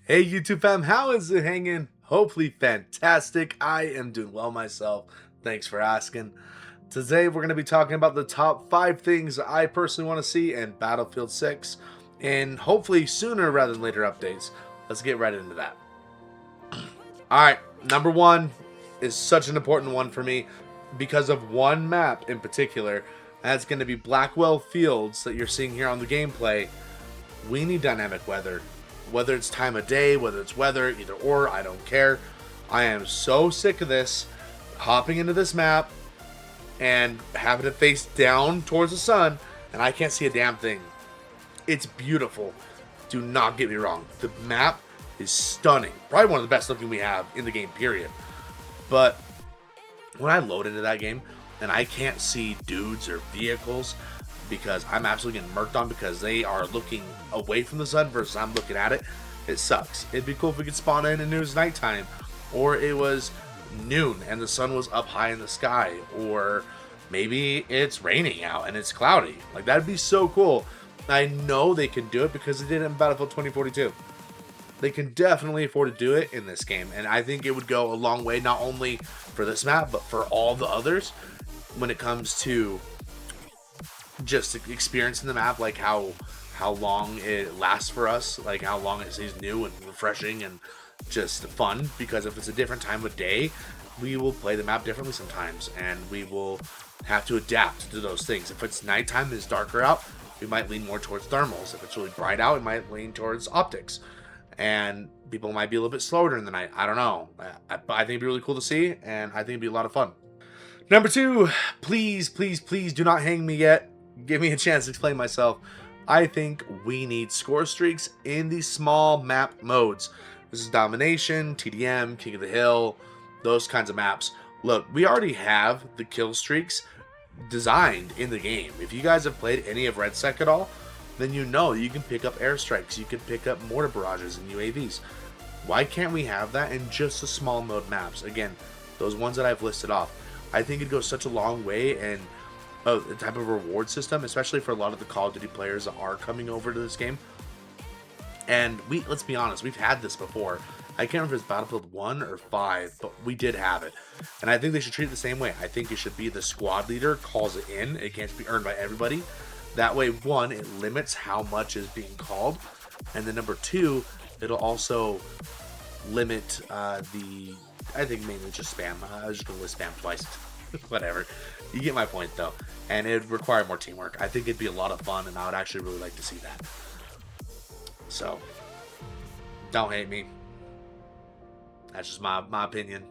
Hey YouTube fam, how is it hanging? Hopefully fantastic. I am doing well myself. Thanks for asking. Today we're going to be talking about the top 5 things I personally want to see in Battlefield 6 and hopefully sooner rather than later updates. Let's get right into that. Alright, number 1 is such an important one for me because of one map in particular. That's going to be Blackwell Fields that you're seeing here on the gameplay. We need dynamic weather. Whether it's time of day, whether it's weather, either or, I don't care. I am so sick of this. Hopping into this map and having it face down towards the sun, and I can't see a damn thing. It's beautiful. Do not get me wrong. The map is stunning. Probably one of the best looking we have in the game, period. But when I load into that game and I can't see dudes or vehicles, because I'm absolutely getting murked on because they are looking away from the sun versus I'm looking at it, it sucks. It'd be cool if we could spawn in and it was nighttime, or it was noon and the sun was up high in the sky, or maybe it's raining out and it's cloudy. Like, that'd be so cool. I know they can do it because they did it in Battlefield 2042. They can definitely afford to do it in this game, and I think it would go a long way, not only for this map but for all the others, when it comes to just experiencing the map, like how long it lasts for us, like how long it stays new and refreshing and just fun. Because if it's a different time of day, we will play the map differently sometimes, and we will have to adapt to those things. If it's nighttime and it's darker out, we might lean more towards thermals. If it's really bright out, we might lean towards optics, and people might be a little bit slower during the night. I don't know. I think it'd be really cool to see, and I think it'd be a lot of fun. Number 2, please do not hang me yet. Give me a chance to explain myself. I think we need score streaks in these small map modes. This is Domination, TDM, King of the Hill, those kinds of maps. Look, we already have the kill streaks designed in the game. If you guys have played any of RedSec at all, then you know you can pick up airstrikes, you can pick up mortar barrages and UAVs. Why can't we have that in just the small mode maps? Again, those ones that I've listed off. I think it'd go such a long way, and the type of reward system, especially for a lot of the Call of Duty players that are coming over to this game. And let's be honest, we've had this before. I can't remember if it's Battlefield 1 or 5, but we did have it. And I think they should treat it the same way. I think it should be the squad leader calls it in. It can't be earned by everybody. That way, 1, it limits how much is being called. And then number 2, it'll also limit I think mainly just spam. I was just going to list spam twice. Whatever. You get my point, though. And it would require more teamwork. I think it'd be a lot of fun, and I would actually really like to see that. So, don't hate me. That's just my opinion.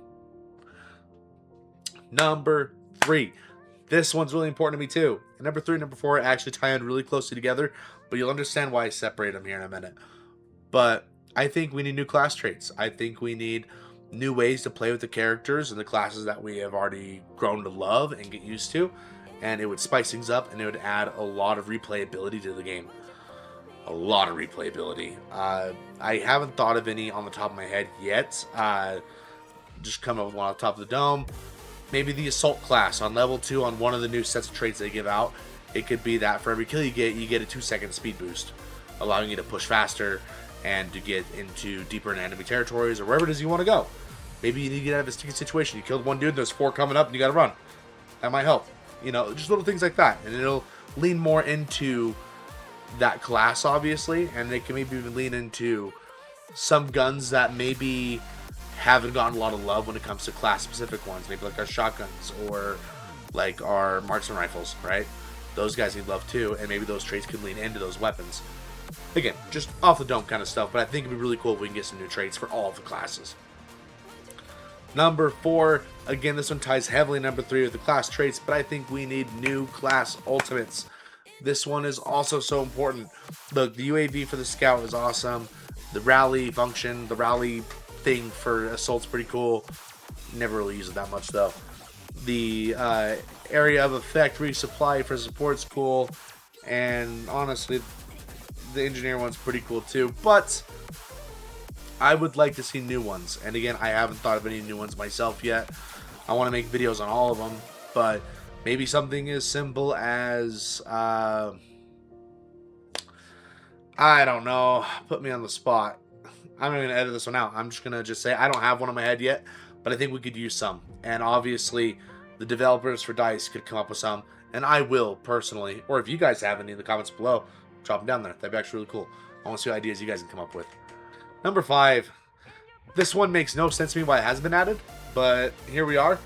Number 3. This one's really important to me, too. And number 3 and number 4 actually tie in really closely together, but you'll understand why I separate them here in a minute. But I think we need new class traits. I think we need new ways to play with the characters and the classes that we have already grown to love and get used to, and it would spice things up, and it would add a lot of replayability to the game. A lot of replayability. I haven't thought of any on the top of my head yet. Just come up with one on the top of the dome. Maybe the assault class on level 2 on one of the new sets of traits they give out. It could be that for every kill you get a 2-second speed boost, allowing you to push faster and to get into deeper in enemy territories or wherever it is you want to go. Maybe you need to get out of a sticky situation. You killed one dude, there's 4 coming up, and you got to run. That might help. You know, just little things like that. And it'll lean more into that class, obviously. And it can maybe even lean into some guns that maybe haven't gotten a lot of love when it comes to class-specific ones. Maybe like our shotguns or like our marksman rifles, right? Those guys need love too. And maybe those traits can lean into those weapons. Again, just off the dome kind of stuff. But I think it'd be really cool if we can get some new traits for all of the classes. Number 4, again, this one ties heavily number 3 with the class traits, but I think we need new class ultimates. This one is also so important. Look, the UAV for the scout is awesome. The rally function, the rally thing for assault's pretty cool. Never really use it that much, though. The area of effect resupply for support's cool. And honestly, the engineer one's pretty cool, too. But I would like to see new ones, and again, I haven't thought of any new ones myself yet. I want to make videos on all of them, but maybe something as simple as I don't know, put me on the spot. I'm not going to edit this one out. I'm just going to just say I don't have one in my head yet, but I think we could use some. And obviously, the developers for DICE could come up with some, and I will personally. Or if you guys have any in the comments below, drop them down there. That'd be actually really cool. I want to see what ideas you guys can come up with. Number 5. This one makes no sense to me why it hasn't been added, but here we are.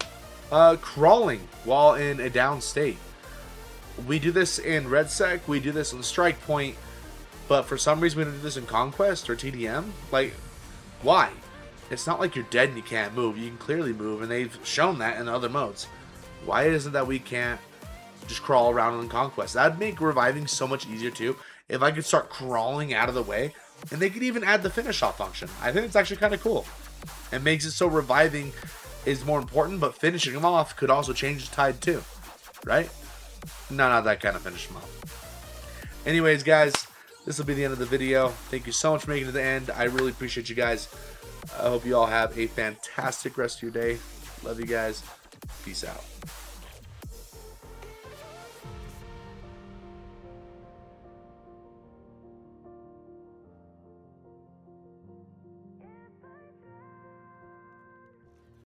Crawling while in a down state. We do this in Red Sec, we do this in Strike Point, but for some reason we don't do this in Conquest or TDM. Like, why? It's not like you're dead and you can't move. You can clearly move, and they've shown that in other modes. Why is it that we can't just crawl around in Conquest? That'd make reviving so much easier too, if I could start crawling out of the way, and they could even add the finish off function. I think it's actually kind of cool. It makes it so reviving is more important, but finishing them off could also change the tide too, right? No, not that kind of finish them off. Anyways, guys, this will be the end of the video. Thank you so much for making it to the end. I really appreciate you guys. I hope you all have a fantastic rest of your day. Love you guys. Peace out.